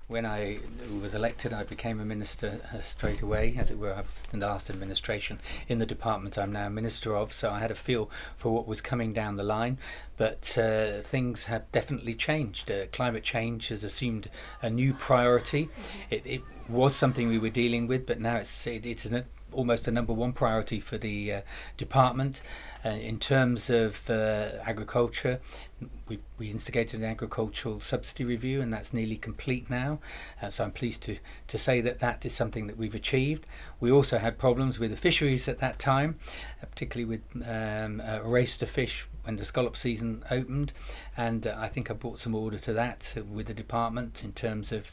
When I was elected, I became a minister straight away, as it were. I was in the last administration in the department I'm now minister of, so I had a feel for what was coming down the line. But things have definitely changed. Climate change has assumed a new priority. It was something we were dealing with, but now it's almost a number one priority for the department. In terms of agriculture, we instigated an agricultural subsidy review, and that's nearly complete now. So I'm pleased to say that is something that we've achieved. We also had problems with the fisheries at that time, particularly with a race to fish when the scallop season opened, and I think I brought some order to that with the department in terms of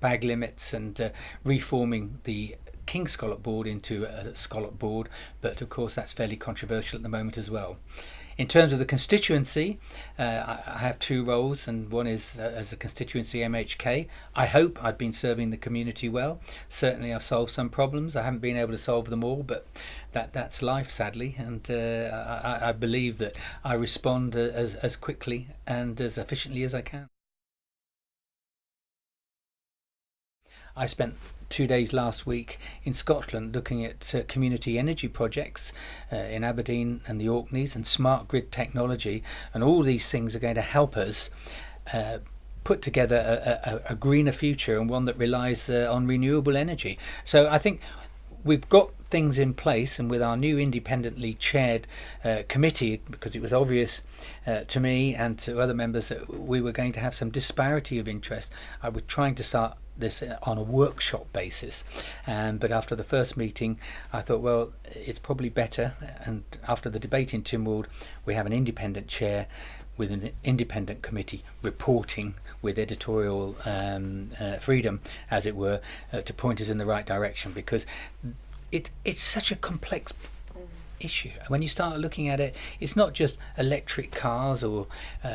bag limits and reforming the King Scallop Board into a Scallop Board, but of course that's fairly controversial at the moment as well. In terms of the constituency, I have two roles, and one is as a constituency MHK. I hope I've been serving the community well. Certainly I've solved some problems. I haven't been able to solve them all, but that's life, sadly, and I believe that I respond as quickly and as efficiently as I can. I spent 2 days last week in Scotland looking at community energy projects in Aberdeen and the Orkneys, and smart grid technology, and all these things are going to help us put together a greener future, and one that relies on renewable energy. So I think we've got things in place, and with our new independently chaired committee, because it was obvious to me and to other members that we were going to have some disparity of interest, I was trying to start this on a workshop basis, but after the first meeting I thought, well, it's probably better, and after the debate in Tynwald, we have an independent chair with an independent committee reporting with editorial freedom, as it were, to point us in the right direction, because it's such a complex issue. When you start looking at it, it's not just electric cars or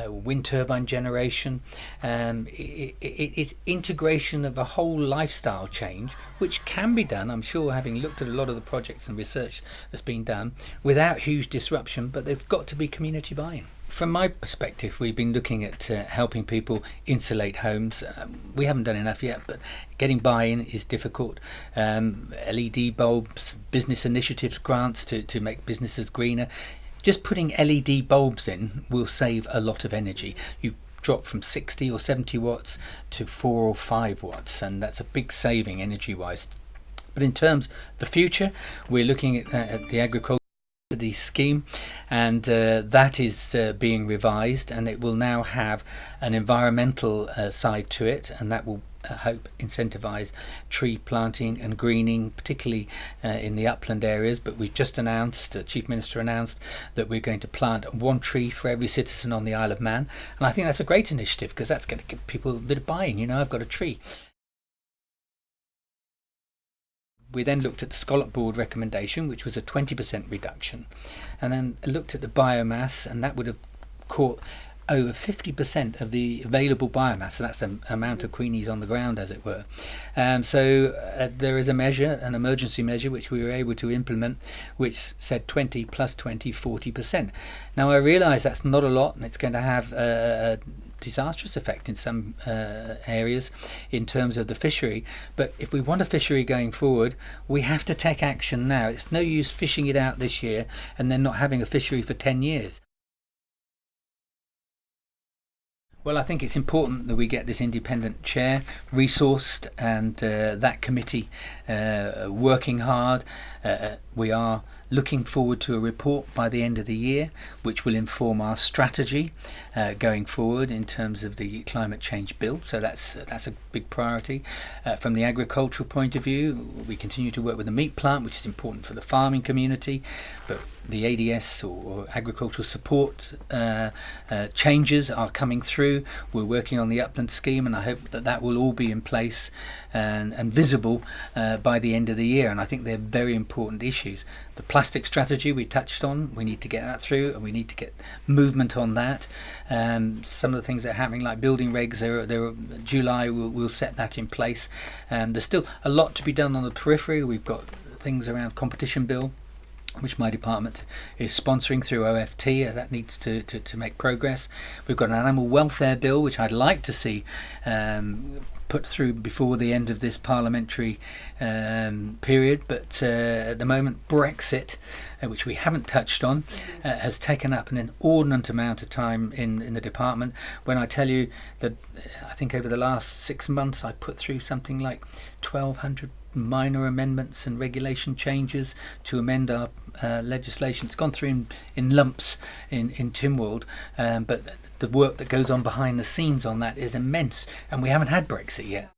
wind turbine generation. It's integration of a whole lifestyle change, which can be done, I'm sure, having looked at a lot of the projects and research that's been done, without huge disruption, but there's got to be community buy-in. From my perspective, we've been looking at helping people insulate homes. We haven't done enough yet, but getting buy-in is difficult. LED bulbs, business initiatives, grants to make businesses greener. Just putting LED bulbs in will save a lot of energy. You drop from 60 or 70 watts to 4 or 5 watts, and that's a big saving energy-wise. But in terms of the future, we're looking at the agriculture scheme, and that is being revised, and it will now have an environmental side to it, and that will hope incentivize tree planting and greening, particularly in the upland areas. But we've just announced, the Chief Minister announced, that we're going to plant 1 tree for every citizen on the Isle of Man, and I think that's a great initiative, because that's going to give people a bit of buying. I've got a tree. We then looked at the Scallop Board recommendation, which was a 20% reduction, and then looked at the biomass, and that would have caught over 50% of the available biomass, so that's the amount of queenies on the ground, as it were. So there is a measure, an emergency measure, which we were able to implement, which said 20 plus 20, 40%. Now I realise that's not a lot, and it's going to have a disastrous effect in some areas in terms of the fishery, but if we want a fishery going forward, we have to take action now. It's no use fishing it out this year and then not having a fishery for 10 years. Well, I think it's important that we get this independent chair resourced, and that committee working hard. We are looking forward to a report by the end of the year, which will inform our strategy going forward in terms of the climate change bill. So that's a big priority. From the agricultural point of view, we continue to work with the meat plant, which is important for the farming community, but the ADS or agricultural support changes are coming through. We're working on the upland scheme, and I hope that will all be in place and visible by the end of the year. And I think they're very important issues. The plastic strategy we touched on, we need to get that through, and we need to get movement on that. Some of the things that are happening, like building regs, July we'll set that in place. There's still a lot to be done on the periphery. We've got things around competition bill, which my department is sponsoring through OFT. That needs to make progress. We've got an animal welfare bill, which I'd like to see put through before the end of this parliamentary period. But at the moment, Brexit, which we haven't touched on, has taken up an inordinate amount of time in the department. When I tell you that I think over the last 6 months I put through something like 1,200 minor amendments and regulation changes to amend our legislation. It's gone through in lumps in Tynwald, but the work that goes on behind the scenes on that is immense, and we haven't had Brexit yet.